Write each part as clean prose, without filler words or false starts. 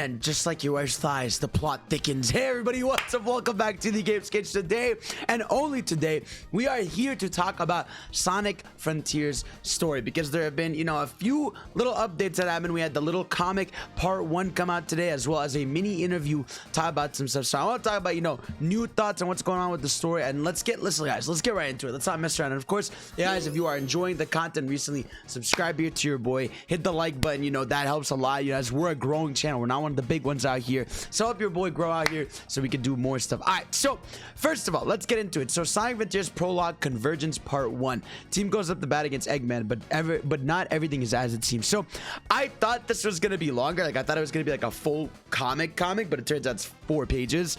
And just like your wife's thighs, the plot thickens. Hey everybody, what's up? Welcome back to the Game Sketch. Today, and only today, we are here to talk about Sonic Frontiers story, because there have been, a few little updates that happened. We had the little comic part 1 come out today, as well as a mini interview talk about some stuff. So I want to talk about, new thoughts on what's going on with the story, and listen guys, let's get right into it. Let's not mess around. And of course, guys, if you are enjoying the content recently, subscribe here to your boy, hit the like button. That helps a lot. As we're a growing channel, we're not one of the big ones out here, so help your boy grow out here so we can do more stuff. All right, so first of all, let's get into it. So Sonic Frontiers Prologue Convergence Part 1. Team goes up to bat against Eggman, but not everything is as it seems. So I thought this was gonna be longer. I thought it was gonna be like a full comic, but it turns out it's 4 pages,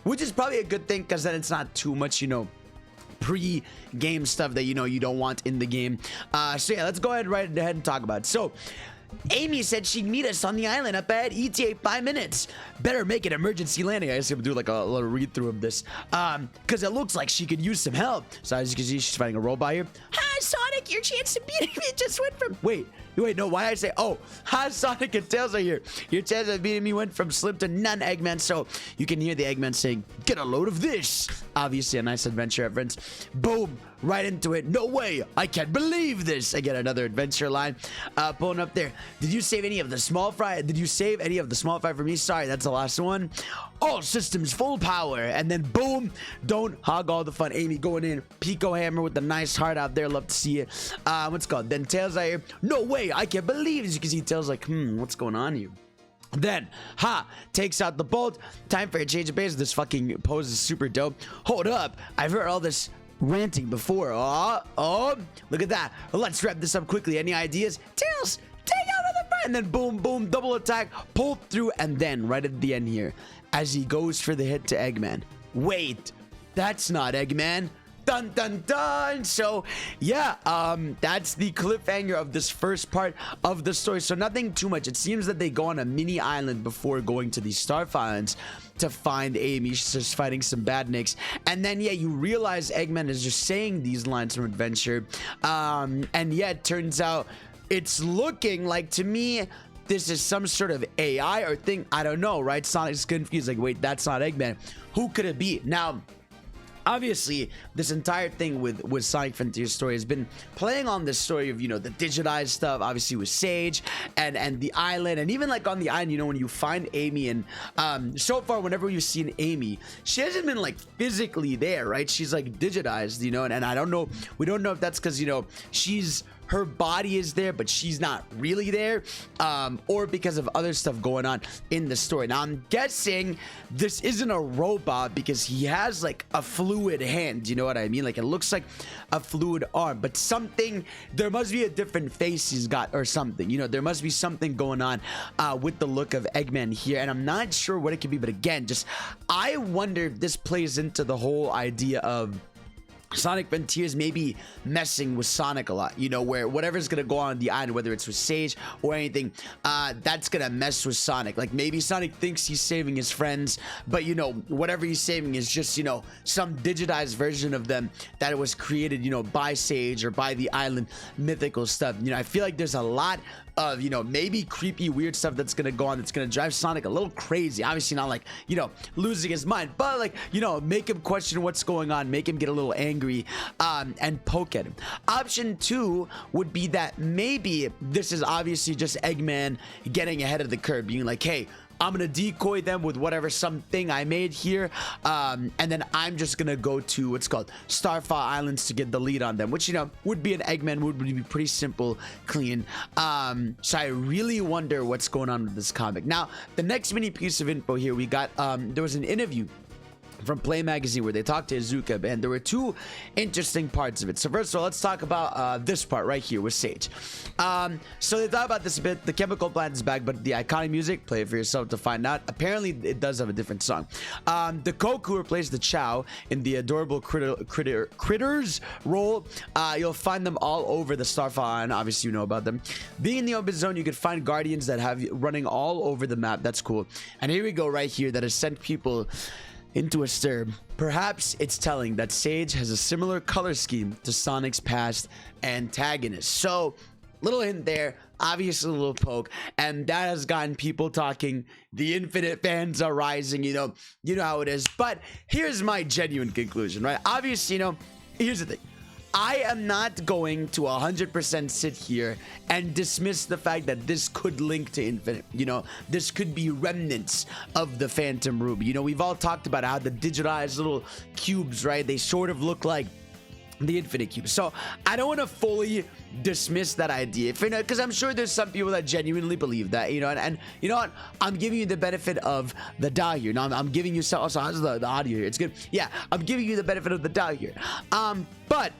which is probably a good thing, because then it's not too much, pre-game stuff that you don't want in the game. So yeah, let's go ahead and talk about it. So Amy said she'd meet us on the island up at ETA 5 minutes. Better make an emergency landing. I guess I'm gonna do like a little read through of this, because it looks like she could use some help. So as you can see, she's fighting a robot here. Hi Sonic, your chance to beat me just went from wait, no, why did I say, oh, hi Sonic and Tails are here. Your chance of beating me went from slim to none, Eggman. So you can hear the Eggman saying, get a load of this. Obviously a nice adventure reference. Boom, right into it. No way, I can't believe this. Again, another adventure line pulling up there. Did you save any of the small fry? Did you save any of the small fry for me? Sorry, that's the last one. All systems full power. And then boom, don't hog all the fun. Amy going in, Pico Hammer with the nice heart out there. Love to see it. What's it called? Then Tails out here. No way, I can't believe. As you can see, Tails like, what's going on here? Then, takes out the bolt. Time for a change of pace. This fucking pose is super dope. Hold up, I've heard all this ranting before. Oh, look at that. Let's wrap this up quickly. Any ideas? Tails, take out of the front. And then boom, boom, double attack, pull through, and then right at the end here, as he goes for the hit to Eggman. Wait, that's not Eggman. Dun dun dun. So yeah, that's the cliffhanger of this first part of the story. So nothing too much. It seems that they go on a mini island before going to these Starfire Islands to find Amy. She's just fighting some badniks, and then yeah, you realize Eggman is just saying these lines from Adventure, and yeah, it turns out it's looking like, to me, this is some sort of AI or thing. I don't know, right? Sonic's confused, like, wait, that's not Eggman. Who could it be? Now obviously, this entire thing with Sonic Frontiers story has been playing on this story of, the digitized stuff, obviously with Sage and the island, and even like on the island, when you find Amy, and so far, whenever you've seen Amy, she hasn't been like physically there, right? She's like digitized, and I don't know, we don't know if that's because, her body is there, but she's not really there, or because of other stuff going on in the story. Now, I'm guessing this isn't a robot, because he has like a fluid hand, you know what I mean? Like, it looks like a fluid arm, but there must be a different face he's got or something, there must be something going on with the look of Eggman here, and I'm not sure what it could be, but again, I wonder if this plays into the whole idea of Sonic Frontiers maybe messing with Sonic a lot, where whatever's gonna go on the island, whether it's with Sage or anything, that's gonna mess with Sonic. Like, maybe Sonic thinks he's saving his friends, but whatever he's saving is just some digitized version of them that was created by Sage or by the island mythical stuff. I feel like there's a lot of maybe creepy weird stuff that's gonna go on, that's gonna drive Sonic a little crazy. Obviously not like losing his mind, but like make him question what's going on, make him get a little angry, and poke at him. Option 2 would be that maybe this is obviously just Eggman getting ahead of the curve, being like, hey, I'm gonna decoy them with whatever something I made here, and then I'm just gonna go to what's called Starfire Islands to get the lead on them, which would be an Eggman, would be pretty simple, clean. So I really wonder what's going on with this comic. Now, the next mini piece of info here, we got there was an interview from Play Magazine where they talked to Izuka, and there were 2 interesting parts of it. So first of all, let's talk about this part right here with Sage. So they thought about this a bit. The chemical plant is back, but the iconic music, play it for yourself to find out. Apparently it does have a different song. The Goku replaced the Chow in the adorable critters role. You'll find them all over the Starfire, and obviously you know about them. Being in the open zone, you could find guardians that have you running all over the map. That's cool. And here we go right here, that has sent people into a stir. Perhaps it's telling that Sage has a similar color scheme to Sonic's past antagonist. So Little hint there, obviously a little poke, and that has gotten people talking. The Infinite fans are rising, you know how it is. But here's my genuine conclusion, right? Obviously, here's the thing. I am not going to 100% sit here and dismiss the fact that this could link to Infinite. This could be remnants of the Phantom Ruby. We've all talked about how the digitalized little cubes, right? They sort of look like the Infinite Cube. So I don't want to fully dismiss that idea, because I'm sure there's some people that genuinely believe that, and you know what, I'm giving you the benefit of the doubt here. Now I'm giving you also, how's the audio here? It's good. Yeah, I'm giving you the benefit of the doubt here. But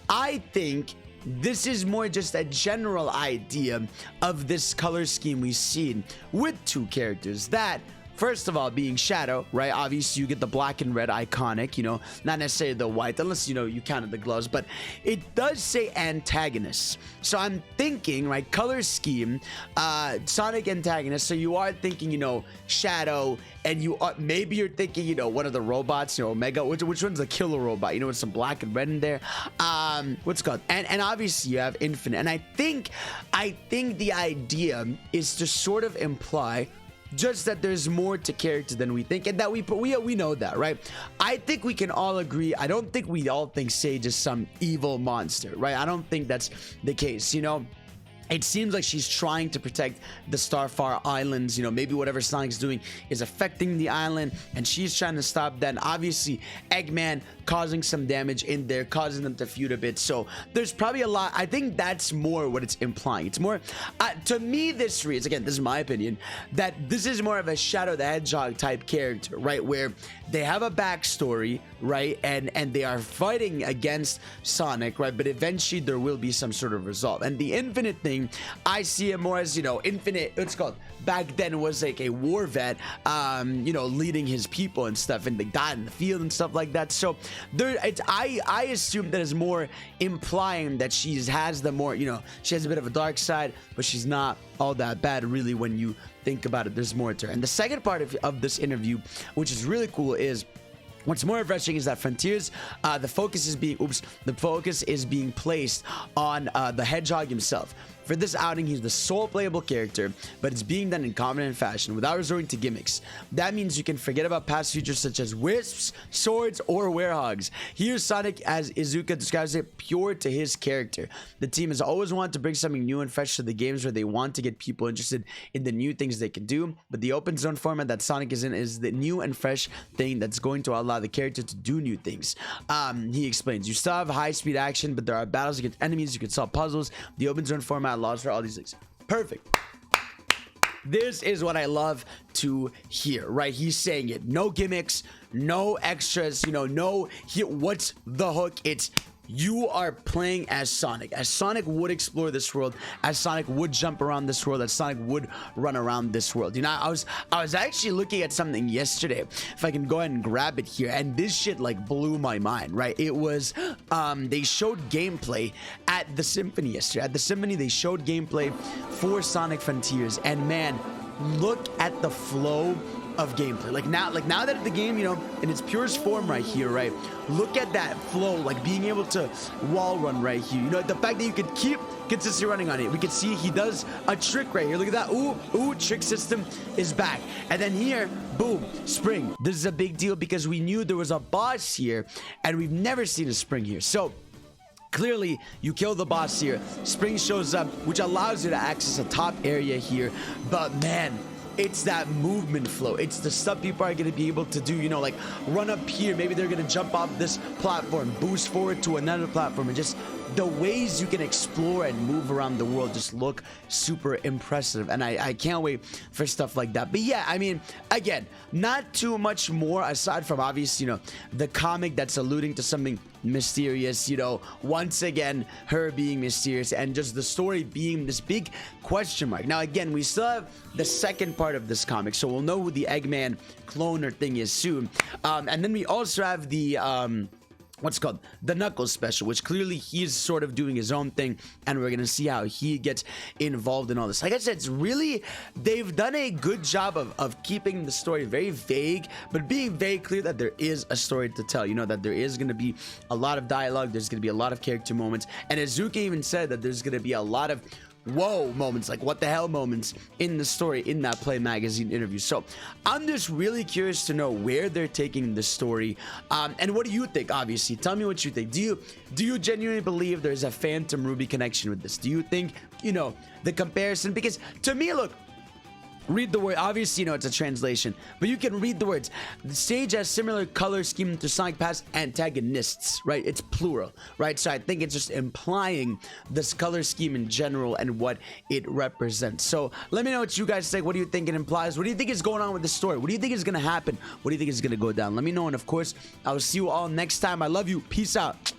I think this is more just a general idea of this color scheme we've seen with two characters that, first of all, being Shadow, right? Obviously, you get the black and red iconic, not necessarily the white, unless, you counted the gloves, but it does say antagonists. So I'm thinking, right, color scheme, Sonic antagonist. So you are thinking, Shadow, and maybe you're thinking, one of the robots, Omega. Which one's the killer robot? With some black and red in there. What's it called? And obviously you have Infinite. And I think the idea is to sort of imply just that there's more to character than we think, and that we know that, right? I think we can all agree. I don't think we all think Sage is some evil monster, right? I don't think that's the case. It seems like she's trying to protect the Starfire Islands. Maybe whatever Sonic's doing is affecting the island, and she's trying to stop that. And obviously, Eggman causing some damage in there, causing them to feud a bit. So there's probably a lot. I think that's more what it's implying. It's more, to me, this reads, again, this is my opinion, that this is more of a Shadow the Hedgehog type character, right? Where they have a backstory, right? And they are fighting against Sonic, right? But eventually there will be some sort of resolve. And the Infinite thing, I see it more as, Infinite, it's called, back then was like a war vet, leading his people and stuff, and they died in the field and stuff like that. So I assume that is more implying that she has the more, she has a bit of a dark side, but she's not all that bad really when you think about it. There's more to her. And the second part of this interview, which is really cool, is what's more refreshing is that Frontiers, the focus is being placed on the Hedgehog himself. For this outing, he's the sole playable character, but it's being done in confident fashion without resorting to gimmicks. That means you can forget about past features such as wisps, swords, or werehogs. Here, Sonic, as Iizuka describes it, pure to his character. The team has always wanted to bring something new and fresh to the games, where they want to get people interested in the new things they can do, but the open zone format that Sonic is in is the new and fresh thing that's going to allow the character to do new things. He explains, you still have high-speed action, but there are battles against enemies, you can solve puzzles. The open zone format allows for all these things. Perfect. This is what I love to hear, right? He's saying it. No gimmicks, no extras, what's the hook? It's you are playing as Sonic would explore this world, as Sonic would jump around this world, as Sonic would run around this world. I was actually looking at something yesterday, if I can go ahead and grab it here, and this shit like blew my mind, right? It was they showed gameplay at the Symphony yesterday. At the Symphony, they showed gameplay for Sonic Frontiers, and man, look at the flow of gameplay. Like now that the game, in its purest form right here, right? Look at that flow, like being able to wall run right here. The fact that you could keep consistently running on it. We can see he does a trick right here. Look at that. Ooh, trick system is back. And then here, boom, spring. This is a big deal because we knew there was a boss here, and we've never seen a spring here. So clearly, you kill the boss here. Spring shows up, which allows you to access a top area here. But man, it's that movement flow. It's the stuff people are going to be able to do, like run up here. Maybe they're going to jump off this platform, boost forward to another platform, and just the ways you can explore and move around the world just look super impressive. And I can't wait for stuff like that. But yeah, I mean, again, not too much more aside from obviously, the comic that's alluding to something mysterious, once again, her being mysterious, and just the story being this big question mark. Now, again, we still have the second part of this comic, so we'll know who the Eggman cloner thing is soon. And then we also have the what's called the Knuckles special, which clearly he's sort of doing his own thing, and we're gonna see how he gets involved in all this. Like I said, it's really, they've done a good job of keeping the story very vague, but being very clear that there is a story to tell. That there is gonna be a lot of dialogue, there's gonna be a lot of character moments, and Iizuka even said that there's gonna be a lot of whoa moments, like what the hell moments in the story in that Play Magazine interview. So I'm just really curious to know where they're taking the story, and what do you think? Obviously, tell me what you think. Do you genuinely believe there's a Phantom Ruby connection with this? Do you think, you know, the comparison? Because to me, look, read the word. Obviously, you know, it's a translation, but you can read the words. The stage has similar color scheme to Sonic past antagonists, right? It's plural, right? So I think it's just implying this color scheme in general and what it represents. So let me know what you guys think. What do you think it implies? What do you think is going on with the story? What do you think is going to happen? What do you think is going to go down? Let me know. And of course, I will see you all next time. I love you. Peace out.